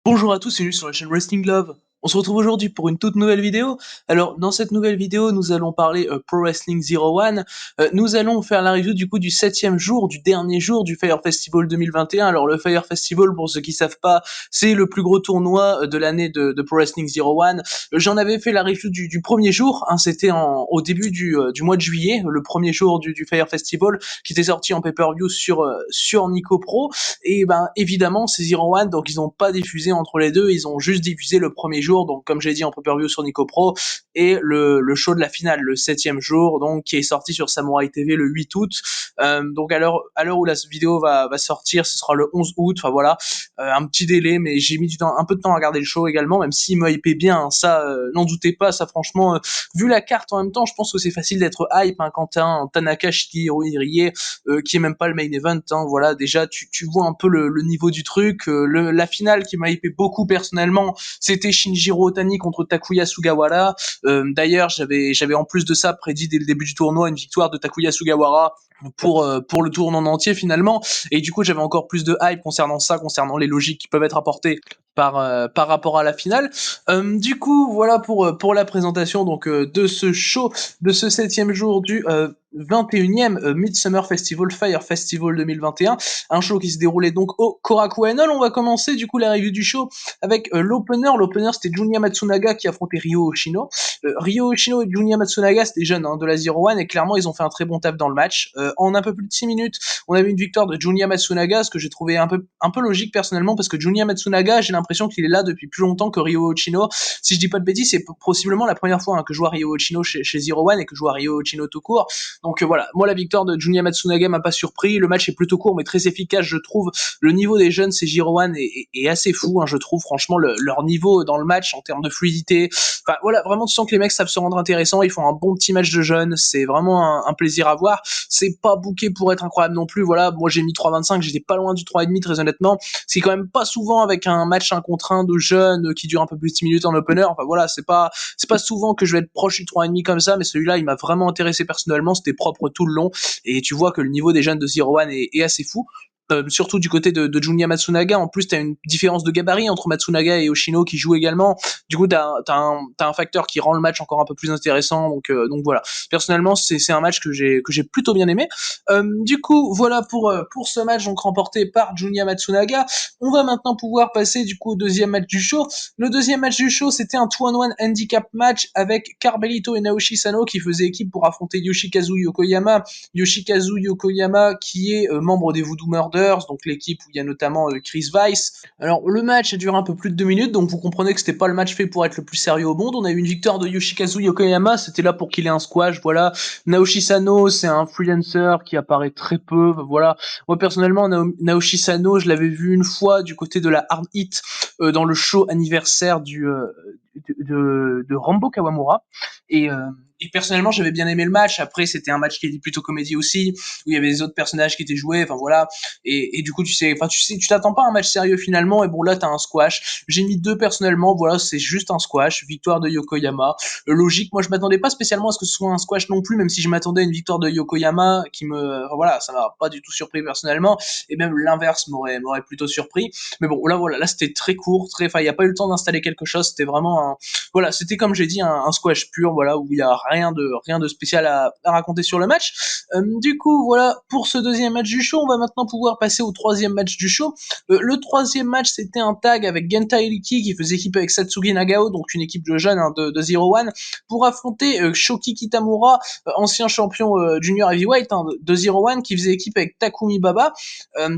Bonjour à tous, c'est Jules sur la chaîne Wrestling Love. On se retrouve aujourd'hui pour une toute nouvelle vidéo. Alors, dans cette nouvelle vidéo, nous allons parler Pro Wrestling Zero One. Nous allons faire la review du coup du 7e jour, du dernier jour du Fire Festival 2021. Alors, le Fire Festival, pour ceux qui savent pas, c'est le plus gros tournoi de l'année de Pro Wrestling Zero One. J'en avais fait la review du premier jour, hein, c'était au début du mois de juillet, le premier jour du Fire Festival, qui était sorti en pay-per-view sur Nico Pro. Et ben évidemment c'est Zero One, donc ils ont pas diffusé entre les deux, ils ont juste diffusé le premier jour, donc comme j'ai dit en pay-per-view sur Nico Pro, et le show de la finale, le 7e jour, donc qui est sorti sur Samurai TV le 8 août. Donc à l'heure où la vidéo va sortir, ce sera le 11 août, enfin voilà, un petit délai, mais j'ai mis un peu de temps à regarder le show également, même s'il me hypait bien, hein, ça n'en doutez pas, ça franchement, vu la carte en même temps, je pense que c'est facile d'être hype, hein, quand t'as un Tanaka Shikihiro Irie, qui est même pas le main event, hein, voilà, déjà tu vois un peu le niveau du truc. La finale qui m'a hypé beaucoup personnellement, c'était Shinjiro Otani contre Takuya Sugawara. D'ailleurs, j'avais en plus de ça prédit dès le début du tournoi une victoire de Takuya Sugawara pour le tournoi en entier finalement, et du coup j'avais encore plus de hype concernant ça, concernant les logiques qui peuvent être apportées par rapport à la finale. Du coup voilà pour la présentation donc de ce show, de ce 7e jour du 21e Midsummer Festival Fire Festival 2021, un show qui se déroulait donc au Korakuen Hall. On va commencer du coup la review du show avec l'opener. L'opener c'était Junya Matsunaga qui affrontait Ryo Hoshino. Ryo Hoshino et Junya Matsunaga c'était jeunes, hein, de la Zero One, et clairement ils ont fait un très bon taf dans le match. En un peu plus de 6 minutes, on a eu une victoire de Junya Matsunaga, ce que j'ai trouvé un peu logique personnellement, parce que Junya Matsunaga, j'ai l'impression qu'il est là depuis plus longtemps que Ryo Hoshino. Si je dis pas de bêtises, c'est possiblement la première fois, hein, que je vois Ryo Hoshino chez Zero One et que je vois Ryo Hoshino tout court. Donc voilà, moi la victoire de Junya Matsunaga m'a pas surpris. Le match est plutôt court mais très efficace, je trouve. Le niveau des jeunes chez Zero One est assez fou, hein, je trouve. Franchement, leur niveau dans le match en termes de fluidité, enfin voilà, vraiment tu sens que les mecs savent se rendre intéressants. Ils font un bon petit match de jeunes, c'est vraiment un plaisir à voir. C'est pas booké pour être incroyable non plus. Voilà, moi j'ai mis 3,25, j'étais pas loin du 3,5 très honnêtement. C'est quand même pas souvent avec un match 1 contre 1 de jeunes qui dure un peu plus de 10 minutes en opener. Enfin voilà, c'est pas souvent que je vais être proche du 3,5 comme ça, mais celui-là il m'a vraiment intéressé personnellement, c'était propre tout le long, et tu vois que le niveau des jeunes de Zero One est assez fou. Surtout du côté de Junya Matsunaga. En plus, t'as une différence de gabarit entre Matsunaga et Hoshino qui jouent également. Du coup, t'as un facteur qui rend le match encore un peu plus intéressant. Donc voilà. Personnellement, c'est un match que j'ai plutôt bien aimé. Du coup, voilà pour ce match donc remporté par Junya Matsunaga. On va maintenant pouvoir passer du coup au deuxième match du show. Le deuxième match du show, c'était un 2-on-1 handicap match avec Carmelito et Naoshi Sano qui faisaient équipe pour affronter Yoshikazu Yokoyama. Yoshikazu Yokoyama qui est membre des Voodoo Murders, donc l'équipe où il y a notamment Chris Weiss. Alors le match a duré un peu plus de 2 minutes, donc vous comprenez que c'était pas le match fait pour être le plus sérieux au monde. On a eu une victoire de Yoshikazu Yokoyama, c'était là pour qu'il ait un squash, voilà. Naoshi Sano, c'est un freelancer qui apparaît très peu, voilà. Moi personnellement, Naoshi Sano, je l'avais vu une fois du côté de la Hard Hit, dans le show anniversaire de Rambo Kawamura, et personnellement j'avais bien aimé le match. Après c'était un match qui était plutôt comédie aussi, où il y avait des autres personnages qui étaient joués, enfin voilà, et du coup tu t'attends pas à un match sérieux finalement, et bon là t'as un squash. J'ai mis 2 personnellement, voilà, c'est juste un squash, victoire de Yokoyama. Logique, moi je m'attendais pas spécialement à ce que ce soit un squash non plus, même si je m'attendais à une victoire de Yokoyama enfin, voilà, ça m'a pas du tout surpris personnellement, et même l'inverse m'aurait plutôt surpris. Mais bon là voilà, là c'était très court, enfin il y a pas eu le temps d'installer quelque chose, c'était vraiment voilà, c'était comme j'ai dit un squash pur, voilà, où il y a rien de spécial à raconter sur le match. Du coup, voilà pour ce deuxième match du show. On va maintenant pouvoir passer au troisième match du show. Le troisième match, c'était un tag avec Genta Iriki qui faisait équipe avec Satsugi Nagao, donc une équipe de jeunes, hein, de Zero One, pour affronter Shoki Kitamura, ancien champion junior heavyweight, hein, de Zero One, qui faisait équipe avec Takumi Baba.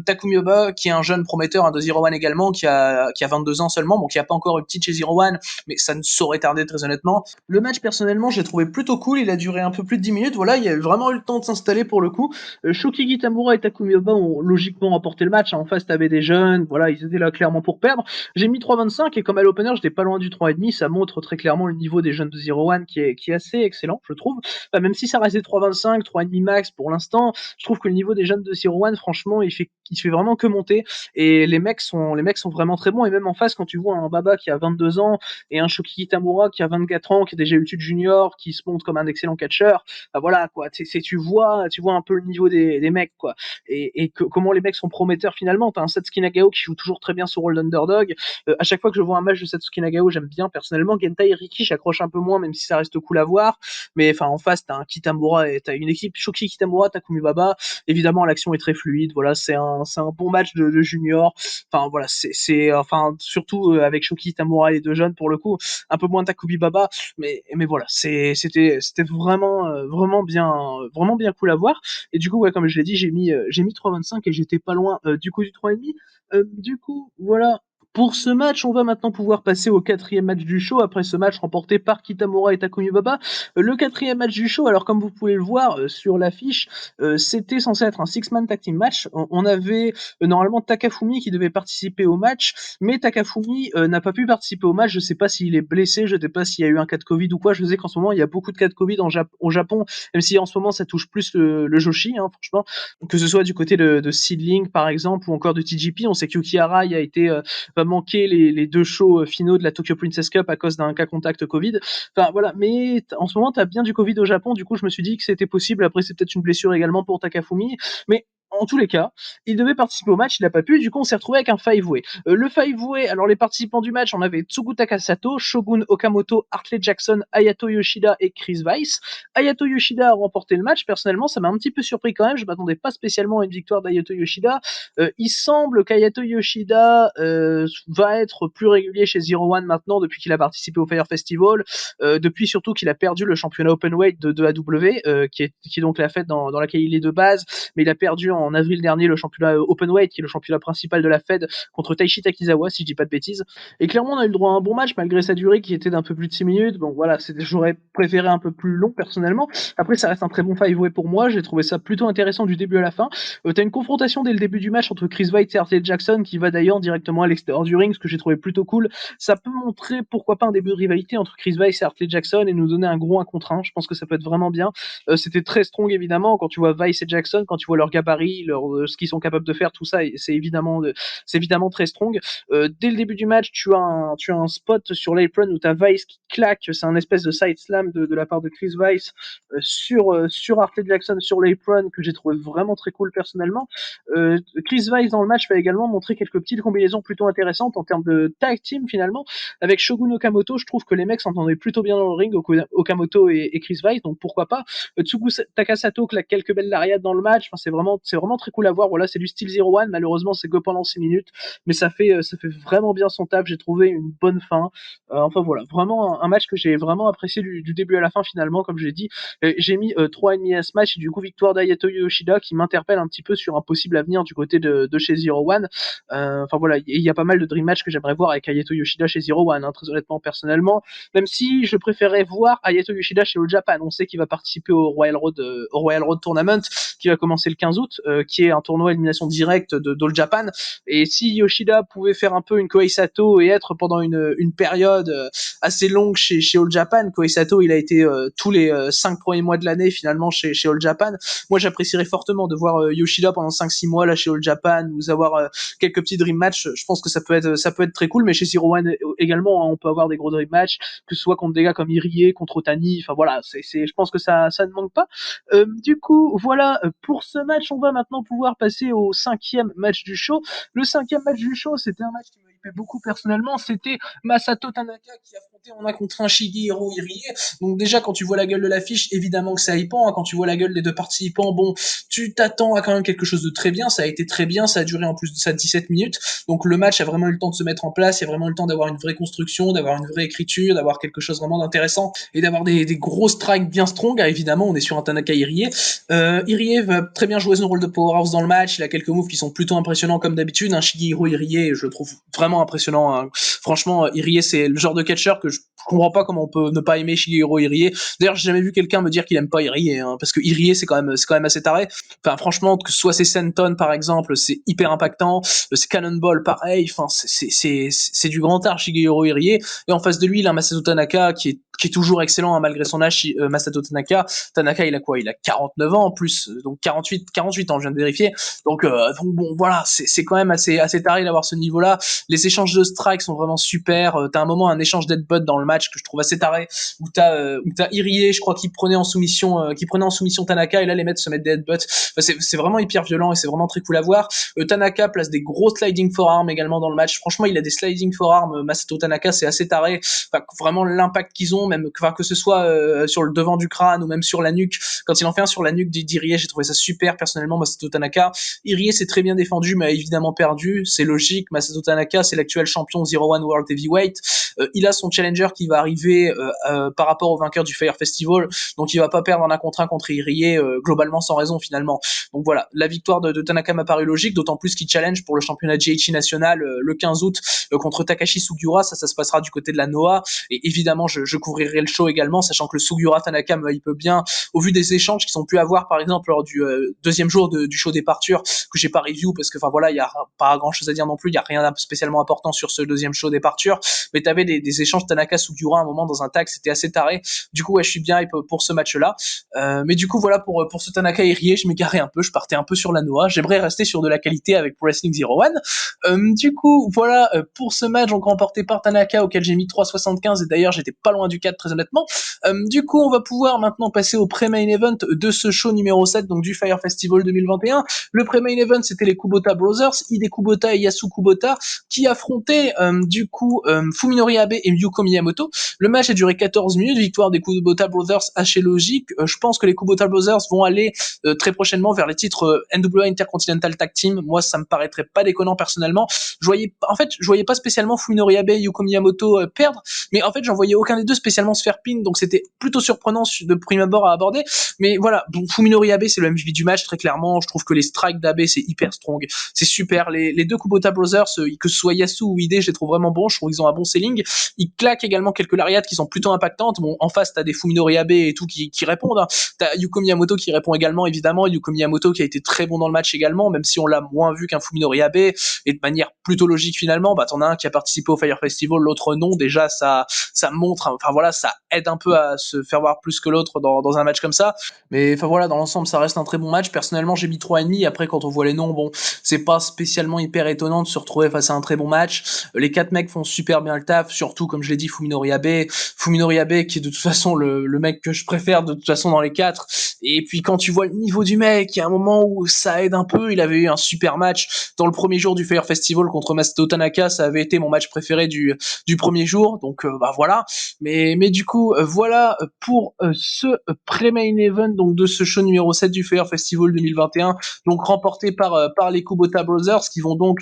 Takumi Baba, qui est un jeune prometteur, hein, de Zero One également, qui a 22 ans seulement, bon, qui a pas encore eu petit chez Zero One, mais ça ne saurait tarder très honnêtement. Le match personnellement j'ai trouvé plutôt cool, il a duré un peu plus de 10 minutes, voilà, il y a vraiment eu le temps de s'installer pour le coup. Shoki Kitamura et Takumi Oba ont logiquement remporté le match, hein. En face t'avais des jeunes, voilà, ils étaient là clairement pour perdre. J'ai mis 3,25 et comme à l'opener j'étais pas loin du 3,5, ça montre très clairement le niveau des jeunes de Zero One qui est assez excellent je trouve. Enfin, même si ça restait 3,25, 3,5 max pour l'instant, je trouve que le niveau des jeunes de Zero One franchement il se fait vraiment que monter, et les mecs sont vraiment très bons. Et même en face quand tu vois un Baba qui a 22 ans et un Shoki Kitamura qui a 24 ans, qui a déjà eu le junior qui se montre comme un excellent catcheur. Bah voilà quoi, tu vois un peu le niveau des mecs quoi, et comment les mecs sont prometteurs finalement. T'as un Satsuki Nagao qui joue toujours très bien son rôle d'underdog. À chaque fois que je vois un match de Satsuki Nagao, j'aime bien personnellement. Gentai Riki, j'accroche un peu moins, même si ça reste cool à voir. Mais enfin, en face, t'as un Kitamura et t'as une équipe Shoki Kitamura, Takumi Baba. Évidemment, l'action est très fluide. Voilà, c'est un bon match de junior. Enfin voilà, enfin surtout avec Shoki Kitamura et les deux jeunes pour le coup, un peu moins Takumi Baba, mais voilà, c'était vraiment bien cool à voir. Et du coup, ouais, comme je l'ai dit, j'ai mis 3,25 et j'étais pas loin du coup du 3,5. Du coup, voilà. Pour ce match, on va maintenant pouvoir passer au quatrième match du show, après ce match remporté par Kitamura et Takumi Baba. Le quatrième match du show, alors comme vous pouvez le voir sur l'affiche, c'était censé être un six-man tag team match. On avait normalement Takafumi qui devait participer au match, mais Takafumi n'a pas pu participer au match. Je sais pas s'il est blessé, je sais pas s'il y a eu un cas de Covid ou quoi. Je sais qu'en ce moment, il y a beaucoup de cas de Covid au Japon, même si en ce moment, ça touche plus le Joshi, hein, franchement. Que ce soit du côté de Seedling, par exemple, ou encore de TGP. On sait que Yuki Arai va manquer les deux shows finaux de la Tokyo Princess Cup à cause d'un cas contact Covid. Enfin, voilà. Mais en ce moment, t'as bien du Covid au Japon. Du coup, je me suis dit que c'était possible. Après, c'est peut-être une blessure également pour Takafumi. Mais en tous les cas, il devait participer au match, il n'a pas pu, du coup on s'est retrouvé avec un five-way. Le five-way, alors les participants du match, on avait Tsugu Takasato, Shogun Okamoto, Hartley Jackson, Hayato Yoshida et Chris Weiss. Hayato Yoshida a remporté le match, personnellement ça m'a un petit peu surpris quand même, je m'attendais pas spécialement à une victoire d'Hayato Yoshida. Il semble qu'Hayato Yoshida va être plus régulier chez Zero One maintenant depuis qu'il a participé au Fire Festival, depuis surtout qu'il a perdu le championnat Openweight de AW, qui est donc la fête dans laquelle il est de base, mais il a perdu en avril dernier le championnat Openweight, qui est le championnat principal de la Fed, contre Taishi Takizawa, si je dis pas de bêtises. Et clairement, on a eu le droit à un bon match, malgré sa durée qui était d'un peu plus de 6 minutes. Bon, voilà, j'aurais préféré un peu plus long, personnellement. Après, ça reste un très bon five-way pour moi. J'ai trouvé ça plutôt intéressant du début à la fin. T'as une confrontation dès le début du match entre Chris White et Hartley Jackson, qui va d'ailleurs directement à l'extérieur du ring, ce que j'ai trouvé plutôt cool. Ça peut montrer, pourquoi pas, un début de rivalité entre Chris Weiss et Hartley Jackson et nous donner un gros 1 contre 1. Je pense que ça peut être vraiment bien. C'était très strong, évidemment, quand tu vois Weiss et Jackson, quand tu vois leur gabarit, ce qu'ils sont capables de faire, tout ça, c'est évidemment très strong. Dès le début du match, tu as un spot sur l'apron où t'as Weiss qui claque, c'est un espèce de side slam de la part de Chris Weiss sur Hartley Jackson sur l'apron, que j'ai trouvé vraiment très cool personnellement. Chris Weiss dans le match va également montrer quelques petites combinaisons plutôt intéressantes en termes de tag team finalement. Avec Shogun Okamoto, je trouve que les mecs s'entendaient plutôt bien dans le ring, Okamoto et Chris Weiss, donc pourquoi pas. Tsugu Takasato claque quelques belles lariats dans le match, enfin, c'est vraiment très cool à voir. Voilà, c'est du style 0-1, malheureusement c'est que pendant 6 minutes, mais ça fait vraiment bien son taf, j'ai trouvé une bonne fin. Enfin voilà, vraiment un match que j'ai vraiment apprécié du début à la fin finalement, comme je l'ai dit. J'ai mis 3,5 à ce match, et du coup victoire d'Hayato Yoshida qui m'interpelle un petit peu sur un possible avenir du côté de chez Zero One. Enfin voilà, il y a pas mal de dream match que j'aimerais voir avec Hayato Yoshida chez Zero One, hein, très honnêtement, personnellement. Même si je préférais voir Hayato Yoshida chez All Japan. On sait qu'il va participer au Royal Road Tournament qui va commencer le 15 août, qui est un tournoi à élimination directe d'All Japan. Et si Yoshida pouvait faire un peu une Koei Sato et être pendant une période assez longue chez All Japan, Koei Sato il a été tous les 5 premiers mois de l'année finalement chez All Japan. Moi j'apprécierais fortement de voir Yoshida pendant 5-6 mois là chez All Japan, nous avoir quelques petits dream match. Je pense que ça peut être très cool, mais chez Zero One également, hein, on peut avoir des gros dream match, que ce soit contre des gars comme Irie, contre Otani. Enfin voilà, je pense que ça ne manque pas. Du coup, voilà, pour ce match, on va maintenant pouvoir passer au 5e match du show. Le 5e match du show, c'était un match qui me hypait beaucoup personnellement. C'était Masato Tanaka qui affrontait en 1 contre 1 Shigehiro Irie. Donc déjà, quand tu vois la gueule de l'affiche, évidemment que c'est hypant, hein. Quand tu vois la gueule des deux participants, bon, tu t'attends à quand même quelque chose de très bien. Ça a été très bien, ça a duré en plus de ça 17 minutes. Donc le match a vraiment eu le temps de se mettre en place, il y a vraiment eu le temps d'avoir une vraie construction, d'avoir une vraie écriture, d'avoir quelque chose vraiment d'intéressant et d'avoir des gros strikes bien strong. Ah, évidemment, on est sur un Tanaka Irie. Irie va très bien jouer son rôle de powerhouse dans le match, il a quelques moves qui sont plutôt impressionnants comme d'habitude. Shigehiro Irie, je le trouve vraiment impressionnant, hein. Franchement, Irie, c'est le genre de catcher que je comprends pas comment on peut ne pas aimer Shigehiro Irie. D'ailleurs, j'ai jamais vu quelqu'un me dire qu'il aime pas Irie, hein, parce que Irie, c'est quand même assez taré. Enfin, franchement, que ce soit ses Senton, par exemple, c'est hyper impactant. C'est Cannonball, pareil. Enfin, c'est du grand art, Shigehiro Irie. Et en face de lui, il a Masato Tanaka, qui est qui est toujours excellent hein, malgré son âge, Masato Tanaka. Tanaka, il a quoi? Il a 49 ans en plus, donc 48 ans, je viens de vérifier. Donc bon, voilà, c'est quand même assez taré d'avoir ce niveau-là. Les échanges de strikes sont vraiment super. T'as un moment un échange d'headbutt dans le match que je trouve assez taré, où t'as Irie, je crois, qui prenait en soumission Tanaka, et là les mecs se mettent des headbutts. Enfin, c'est vraiment hyper violent et c'est vraiment très cool à voir. Tanaka place des gros sliding forearms également dans le match. Franchement, il a des sliding forearms. Masato Tanaka, c'est assez taré. Enfin, vraiment l'impact qu'ils ont, même que ce soit sur le devant du crâne ou même sur la nuque. Quand il en fait un sur la nuque d'Irie, j'ai trouvé ça super personnellement. Masato Tanaka, Irie s'est très bien défendu, mais a évidemment perdu. C'est logique. Masato Tanaka, c'est l'actuel champion 01 World Heavyweight. Il a son challenger qui va arriver par rapport au vainqueur du Fire Festival, donc il va pas perdre en un contre un contre Irie globalement sans raison finalement. Donc voilà, la victoire de Tanaka m'a paru logique, d'autant plus qu'il challenge pour le championnat GHI national le 15 août contre Takashi Sugiura. Ça se passera du côté de la Noah, et évidemment je couvrirai le show également, sachant que le Sugiura Tanaka me hype bien au vu des échanges qu'ils ont pu avoir par exemple lors du deuxième jour du show Departure, que j'ai pas review parce que enfin voilà, il y a pas grand chose à dire non plus, il y a rien spécialement important sur ce deuxième show Departure, mais t'avais des échanges Tanaka Sugiura à un moment dans un tag, c'était assez taré. Du coup ouais, je suis bien hype pour ce match là. Mais du coup voilà, pour ce Tanaka Irie, je m'égarais un peu, je partais un peu sur la Noah, j'aimerais rester sur de la qualité avec Pro Wrestling 01. Du coup voilà, pour ce match donc remporté par Tanaka, auquel j'ai mis 3,75, et d'ailleurs j'étais pas loin du 4 très honnêtement. Du coup on va pouvoir maintenant passer au pré-main event de ce show numéro 7, donc du Fire Festival 2021. Le pré-main event, c'était les Kubota Brothers, Hide Kubota et Yasu Kubota, qui affrontaient du coup Fuminori Abe et Yuko Miyamoto. Le match a duré 14 minutes, victoire des Kubota Brothers assez logique. Je pense que les Kubota Brothers vont aller très prochainement vers les titres NWA Intercontinental Tag Team. Moi, ça me paraîtrait pas déconnant personnellement. Je voyais pas spécialement Fuminori Abe et Yuko Miyamoto perdre, mais en fait, j'en voyais aucun des deux spécialement se faire pin, donc c'était plutôt surprenant de prime abord à aborder. Mais voilà, bon, Fuminori Abe, c'est le MVP du match, très clairement. Je trouve que les strikes d'Abe, c'est hyper strong. C'est super. Les deux Kubota Brothers, que ce soit Yasu ou Hide, je les trouve vraiment bons. Je trouve qu'ils ont un bon selling. Ils claquent également quelques lariats qui sont plutôt impactantes. Bon, en face, t'as des Fuminori Abe et tout qui répondent. Hein. T'as Yuko Miyamoto qui répond également, évidemment. Yuko Miyamoto qui a été très bon dans le match également, même si on l'a moins vu qu'un Fuminori Abe. Et de manière plutôt logique finalement, bah, t'en as un qui a participé au Fire Festival, l'autre non. Déjà, ça montre, enfin voilà, ça aide un peu à se faire voir plus que l'autre dans un match comme ça. Mais enfin voilà, dans l'ensemble, ça reste un très bon match. Personnellement, j'ai mis 3,5. Après, quand on voit les noms, bon, c'est pas spécialement hyper étonnant de se retrouver face à un très bon match. Les 4 mecs font super bien le taf, surtout, comme je l'ai dit, Fuminori Abe. Fuminori Abe, qui est de toute façon le mec que je préfère de toute façon dans les 4. Et puis, quand tu vois le niveau du mec, il y a un moment où ça aide un peu. Il avait eu un super match dans le premier jour du Fire Festival contre Masato Tanaka. Ça avait été mon match préféré du premier jour. Donc, bah voilà. Mais du coup, voilà pour ce pré-main event donc de ce show numéro 7 du Fire Festival 2021, donc remporté par les Kubota Brothers, qui vont donc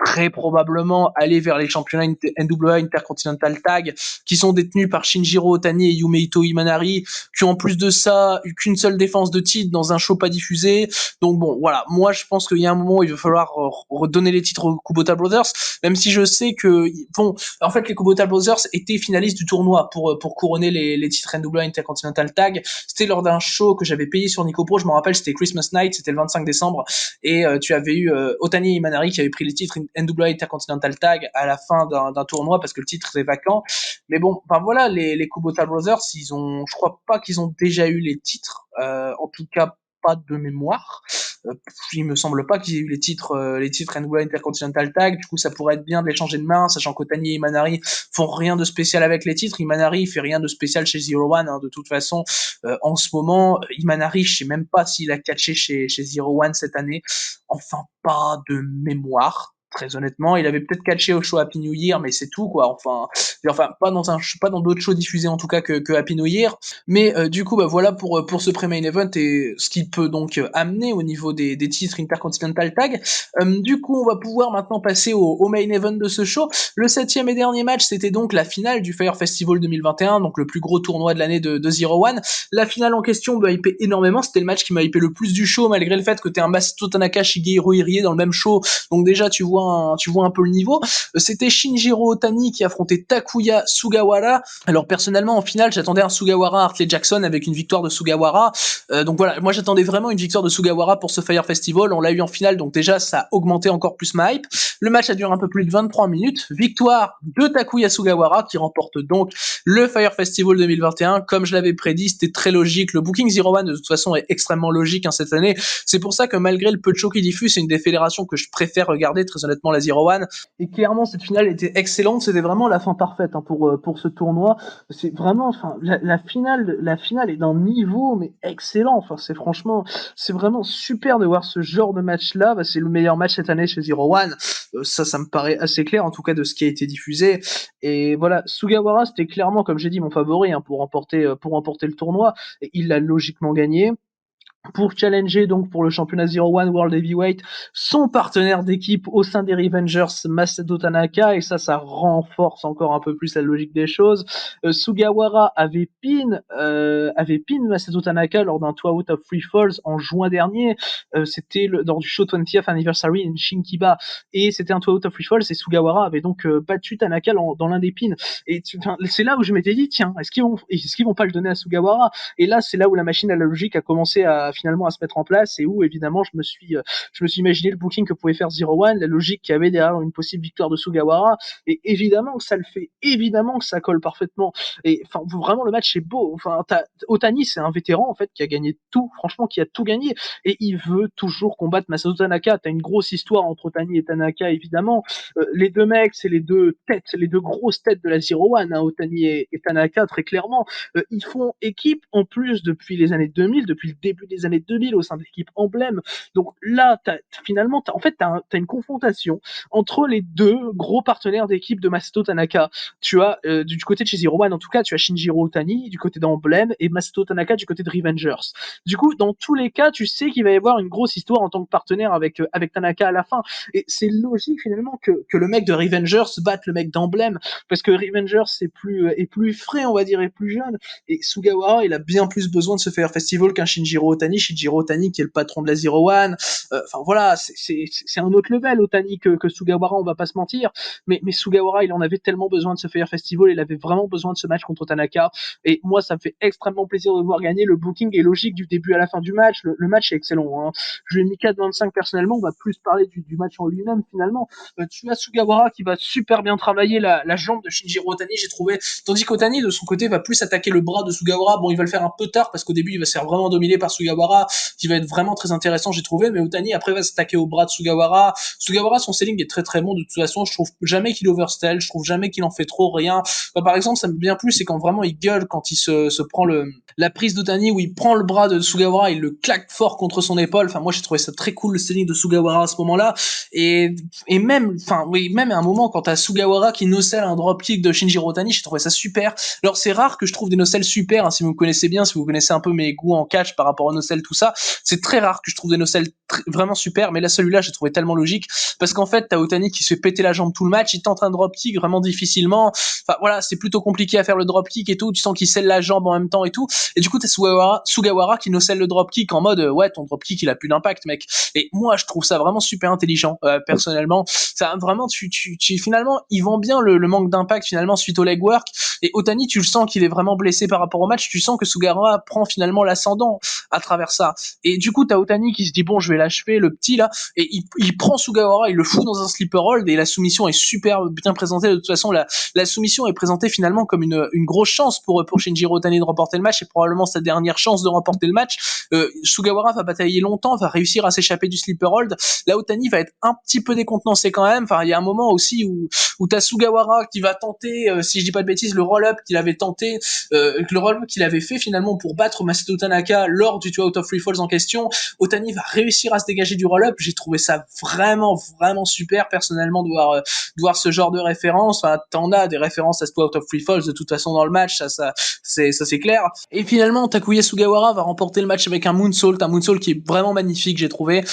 très probablement aller vers les championnats NWA Intercontinental Tag, qui sont détenus par Shinjiro Otani et Yumehito Imanari, qui ont en plus de ça eu qu'une seule défense de titre dans un show pas diffusé. Donc bon, voilà, moi je pense qu'il y a un moment où il va falloir redonner les titres aux Kubota Brothers, même si je sais que, bon, en fait les Kubota Brothers étaient finalistes du tournoi pour couronner les titres NWA Intercontinental Tag. C'était lors d'un show que j'avais payé sur Nico Pro, je me rappelle, c'était Christmas Night, c'était le 25 décembre, et tu avais eu Otani et Imanari qui avaient pris les titres NWA Intercontinental Tag à la fin d'un tournoi parce que le titre est vacant. Mais bon, enfin voilà, les Kubota Brothers, je crois pas qu'ils ont déjà eu les titres, en tout cas pas de mémoire. Il me semble pas qu'ils aient eu les titres NWA Intercontinental Tag. Du coup, ça pourrait être bien de les changer de main, sachant qu'Otani et Imanari font rien de spécial avec les titres. Imanari fait rien de spécial chez Zero One, hein, de toute façon. En ce moment, Imanari, je sais même pas s'il a catché chez Zero One cette année. Enfin, pas de mémoire. Très honnêtement, il avait peut-être catché au show Happy New Year, mais c'est tout, quoi. Enfin, pas dans d'autres shows diffusés en tout cas que Happy New Year. Mais du coup, bah voilà pour ce pré-main event et ce qu'il peut donc amener au niveau des titres Intercontinental Tag. Du coup, on va pouvoir maintenant passer au main event de ce show. Le 7e et dernier match, c'était donc la finale du Fire Festival 2021, donc le plus gros tournoi de l'année de Zero One. La finale en question m'a hypé énormément. C'était le match qui m'a hypé le plus du show, malgré le fait que t'aies un Masato Tanaka, Shigeru Irie dans le même show. Donc déjà, tu vois tu vois un peu le niveau. C'était Shinjiro Otani qui affrontait Takuya Sugawara. Alors personnellement en finale j'attendais un Sugawara Hartley Jackson avec une victoire de Sugawara. Donc voilà, moi j'attendais vraiment une victoire de Sugawara pour ce Fire Festival. On l'a eu en finale, donc déjà ça a augmenté encore plus ma hype. Le match a duré un peu plus de 23 minutes. Victoire de Takuya Sugawara qui remporte donc le Fire Festival 2021. Comme je l'avais prédit, c'était très logique. Le Booking Zero One de toute façon est extrêmement logique cette année. C'est pour ça que malgré le peu de show qui diffuse, c'est une des fédérations que je préfère regarder très honnêtement, la Zero One. Et clairement cette finale était excellente. C'était vraiment la fin parfaite pour ce tournoi. C'est vraiment, enfin la finale est d'un niveau mais excellent. Enfin c'est vraiment super de voir ce genre de match là. C'est le meilleur match cette année chez Zero One. Ça me paraît assez clair en tout cas de ce qui a été diffusé. Et voilà, Sugawara c'était clairement comme j'ai dit mon favori pour remporter le tournoi. Et il l'a logiquement gagné pour challenger donc pour le championnat Zero One World Heavyweight son partenaire d'équipe au sein des Revengers, Masato Tanaka, et ça renforce encore un peu plus la logique des choses. Sugawara avait pin Masato Tanaka lors d'un 2 out of 3 falls en juin dernier. C'était lors du show 20th anniversary in Shinkiba, et c'était un 2 out of 3 falls, et Sugawara avait donc battu Tanaka dans l'un des pins. Et c'est là où je m'étais dit tiens, est-ce qu'ils vont pas le donner à Sugawara? Et là c'est là où la machine à la logique a commencé finalement à se mettre en place, et où évidemment je me suis imaginé le booking que pouvait faire Zero One, la logique qu'il y avait derrière une possible victoire de Sugawara, et évidemment que ça le fait, évidemment que ça colle parfaitement. Et enfin vraiment le match est beau. Enfin Otani c'est un vétéran en fait qui a gagné tout, franchement qui a tout gagné, et il veut toujours combattre Masato Tanaka. T'as une grosse histoire entre Otani et Tanaka évidemment. Les deux mecs c'est les deux grosses têtes de la Zero One, hein, Otani et Tanaka très clairement. Ils font équipe en plus depuis les années 2000, depuis le début des années 2000 au sein de l'équipe emblème. Donc là, finalement, t'as une confrontation entre les deux gros partenaires d'équipe de Masato Tanaka. Tu as du côté de chez Zero One, en tout cas, tu as Shinjiro Otani du côté d'emblème et Masato Tanaka du côté de Revengers. Du coup, dans tous les cas, tu sais qu'il va y avoir une grosse histoire en tant que partenaire avec Tanaka à la fin. Et c'est logique finalement que le mec de Revengers batte le mec d'emblème, parce que Revengers est plus frais, on va dire, et plus jeune. Et Sugawara, il a bien plus besoin de se faire festival qu'un Shinjiro Otani qui est le patron de la Zero One. Enfin voilà, c'est un autre level Otani que Sugawara, on va pas se mentir. Mais Sugawara, il en avait tellement besoin de ce Fire Festival, il avait vraiment besoin de ce match contre Tanaka. Et moi, ça me fait extrêmement plaisir de voir gagner. Le booking est logique du début à la fin du match. Le match est excellent. Hein. Je lui ai mis 4,25 personnellement. On va plus parler du match en lui-même finalement. Tu as Sugawara qui va super bien travailler la jambe de Shinjiro Otani, j'ai trouvé. Tandis qu'Otani, de son côté, va plus attaquer le bras de Sugawara. Bon, il va le faire un peu tard parce qu'au début, il va se faire vraiment dominer par Sugawara, qui va être vraiment très intéressant, j'ai trouvé. Mais Otani, après, va s'attaquer au bras de Sugawara. Sugawara, son selling est très très bon. De toute façon, je trouve jamais qu'il overstyle. Je trouve jamais qu'il en fait trop, rien. Enfin, par exemple, ça me bien plus, c'est quand vraiment il gueule, quand il se prend la prise d'Otani où il prend le bras de Sugawara, il le claque fort contre son épaule. Enfin, moi, j'ai trouvé ça très cool, le selling de Sugawara à ce moment-là. Et même à un moment, quand t'as Sugawara qui nocelle un dropkick de Shinjiro Otani, j'ai trouvé ça super. Alors, c'est rare que je trouve des nocelles super, hein, si vous me connaissez bien, si vous connaissez un peu mes goûts en catch par rapport aux nocelles, tout ça. C'est très rare que je trouve des nocelles vraiment super, mais là, celui-là, j'ai trouvé tellement logique. Parce qu'en fait, t'as Otani qui se fait péter la jambe tout le match, il tente un dropkick vraiment difficilement. Enfin, voilà, c'est plutôt compliqué à faire le dropkick et tout. Tu sens qu'il scelle la jambe en même temps et tout. Et du coup, t'as Sugawara qui nocelle le dropkick en mode, ouais, ton dropkick, il a plus d'impact, mec. Et moi, je trouve ça vraiment super intelligent, personnellement. Ça, vraiment, finalement, il vend bien le manque d'impact, finalement, suite au legwork. Et Otani, tu le sens qu'il est vraiment blessé par rapport au match. Tu sens que Sugawara prend finalement l'ascendant à travers ça. Et du coup, t'as Otani qui se dit, bon, je vais l'achever, le petit, là. Et il prend Sugawara, il le fout dans un sleeper hold, et la soumission est super bien présentée. De toute façon, la soumission est présentée finalement comme une grosse chance pour Shinjiro Otani de remporter le match, et probablement sa dernière chance de remporter le match. Sugawara va batailler longtemps, va réussir à s'échapper du sleeper hold. Là, Otani va être un petit peu décontenancé quand même. Enfin, il y a un moment aussi où t'as Sugawara qui va tenter, si je dis pas de bêtises, le roll-up qu'il avait tenté, le roll-up qu'il avait fait finalement pour battre Masato Tanaka lors du 2 out of 3 falls en question. Otani va réussir à se dégager du roll-up. J'ai trouvé ça vraiment super personnellement de voir ce genre de référence. Enfin, t'en as des références à ce 2 out of 3 falls de toute façon dans le match, ça c'est clair. Et finalement, Takuya Sugawara va remporter le match avec un moonsault qui est vraiment magnifique, j'ai trouvé,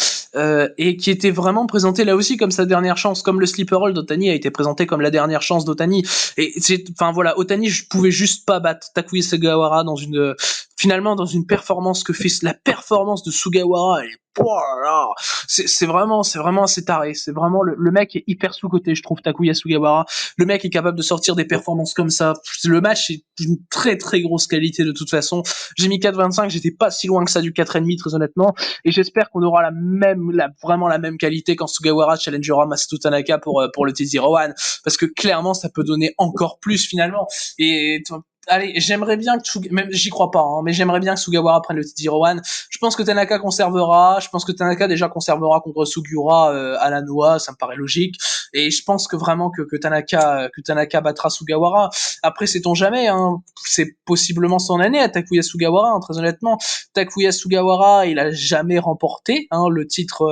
et qui était vraiment présenté là aussi comme sa dernière chance, comme le sleeper hold d'Otani a été présenté comme la dernière chance d'Otani. Et enfin voilà, Otani, je pouvais juste pas battre Takuya Sugawara finalement dans une performance que fait la performance de Sugawara, elle est c'est vraiment assez taré. C'est vraiment le mec est hyper sous-coté, je trouve, Takuya Sugawara. Le mec est capable de sortir des performances comme ça. Le match est d'une très très grosse qualité de toute façon. J'ai mis 4,25, j'étais pas si loin que ça du 4,5 très honnêtement. Et j'espère qu'on aura vraiment la même qualité quand Sugawara challengera Masato Tanaka pour le T01. Parce que clairement, ça peut donner encore plus finalement. Et allez, j'aimerais bien que même j'y crois pas, hein, mais j'aimerais bien que Sugawara prenne le T01. Je pense que Tanaka conservera. Je pense que Tanaka déjà conservera contre Sugiura à la Noah, ça me paraît logique. Et je pense que vraiment que Tanaka battra Sugawara. Après, sait-on jamais, hein, c'est possiblement son année à Takuya Sugawara, hein, très honnêtement. Takuya Sugawara, il a jamais remporté hein, le titre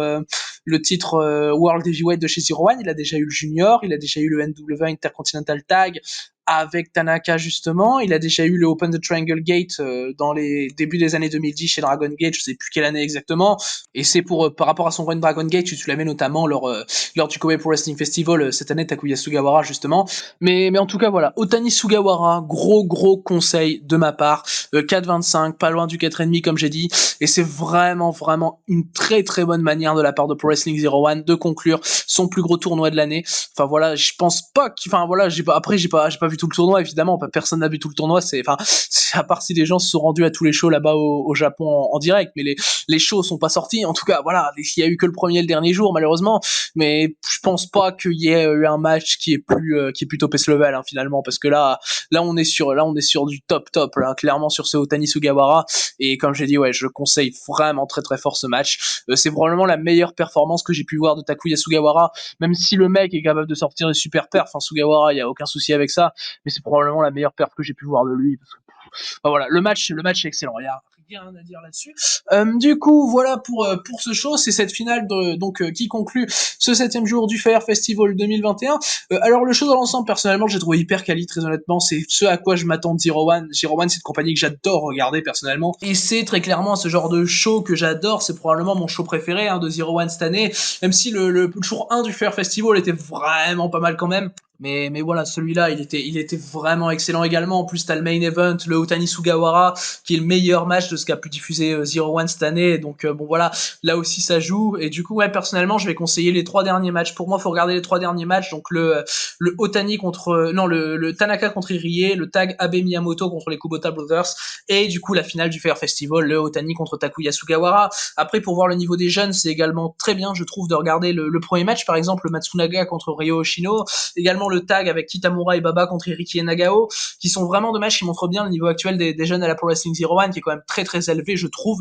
World Heavyweight de chez Zero One. Il a déjà eu le Junior, il a déjà eu le NWA Intercontinental Tag avec Tanaka justement, il a déjà eu le Open the Triangle Gate dans les débuts des années 2010 chez Dragon Gate, je sais plus quelle année exactement, et c'est pour par rapport à son run Dragon Gate, tu l'avais notamment lors du Kobe Pro Wrestling Festival cette année, Takuya Sugawara justement, mais en tout cas voilà, Otani Sugawara, gros conseil de ma part, 4,25, pas loin du 4,5 comme j'ai dit, et c'est vraiment une très très bonne manière de la part de Pro Wrestling 01 de conclure son plus gros tournoi de l'année. Enfin voilà, je pense pas enfin voilà, j'ai pas vu tout le tournoi évidemment, personne n'a vu tout le tournoi, c'est à part si les gens se sont rendus à tous les shows là-bas au Japon en direct, mais les shows sont pas sortis en tout cas, voilà, il y a eu que le premier et le dernier jour malheureusement, mais je pense pas qu'il y ait eu un match qui est plus top level hein, finalement, parce que là on est sur du top là, clairement sur ce Otani Sugawara, et comme j'ai dit, ouais, je conseille vraiment très très fort ce match. C'est probablement la meilleure performance que j'ai pu voir de Takuya Sugawara, même si le mec est capable de sortir des super perfs, enfin Sugawara, il y a aucun souci avec ça, mais c'est probablement la meilleure perf que j'ai pu voir de lui, parce que enfin, voilà, le match est excellent, il y a rien à dire là-dessus. Du coup, voilà pour ce show, c'est cette finale qui conclut ce 7e jour du Fire Festival 2021. Alors le show dans l'ensemble, personnellement, j'ai trouvé hyper quali, très honnêtement, c'est ce à quoi je m'attends de Zero One. Zero One, c'est une compagnie que j'adore regarder personnellement, et c'est très clairement ce genre de show que j'adore, c'est probablement mon show préféré hein, de Zero One cette année, même si le jour 1 du Fire Festival était vraiment pas mal quand même. Mais voilà, celui-là, il était vraiment excellent également. En plus, t'as le main event, le Otani Sugawara, qui est le meilleur match de ce qu'a pu diffuser Zero One cette année. Donc bon voilà, là aussi ça joue. Et du coup, ouais, personnellement, je vais conseiller les 3 derniers matchs. Pour moi, faut regarder les 3 derniers matchs. Donc le Otani contre, non, le Tanaka contre Irie, le tag Abe Miyamoto contre les Kubota Brothers, et du coup la finale du Fire Festival, le Otani contre Takuya Sugawara. Après, pour voir le niveau des jeunes, c'est également très bien, je trouve, de regarder le premier match, par exemple, le Matsunaga contre Ryo Oshino. Également le tag avec Kitamura et Baba contre Iriki et Nagao, qui sont vraiment de matchs qui montrent bien le niveau actuel des jeunes à la Pro Wrestling 01, qui est quand même très très élevé, je trouve.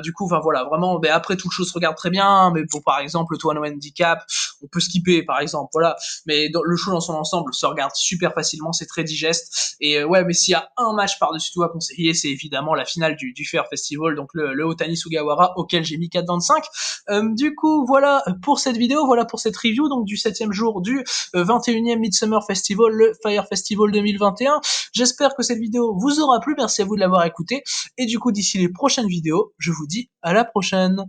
Du coup, enfin voilà, vraiment, mais après tout le show se regarde très bien, mais pour par exemple le Toano Handicap, on peut skipper par exemple, voilà. Mais le show dans son ensemble se regarde super facilement, c'est très digeste. Et ouais, mais s'il y a un match par-dessus tout à conseiller, c'est évidemment la finale du Fair Festival, donc le Otani Sugawara, auquel j'ai mis 4,25. Du coup, voilà pour cette vidéo, voilà pour cette review donc du 7e jour du 21e Midsummer Festival, le Fire Festival 2021. J'espère que cette vidéo vous aura plu, merci à vous de l'avoir écouté, et du coup d'ici les prochaines vidéos, je vous dis à la prochaine.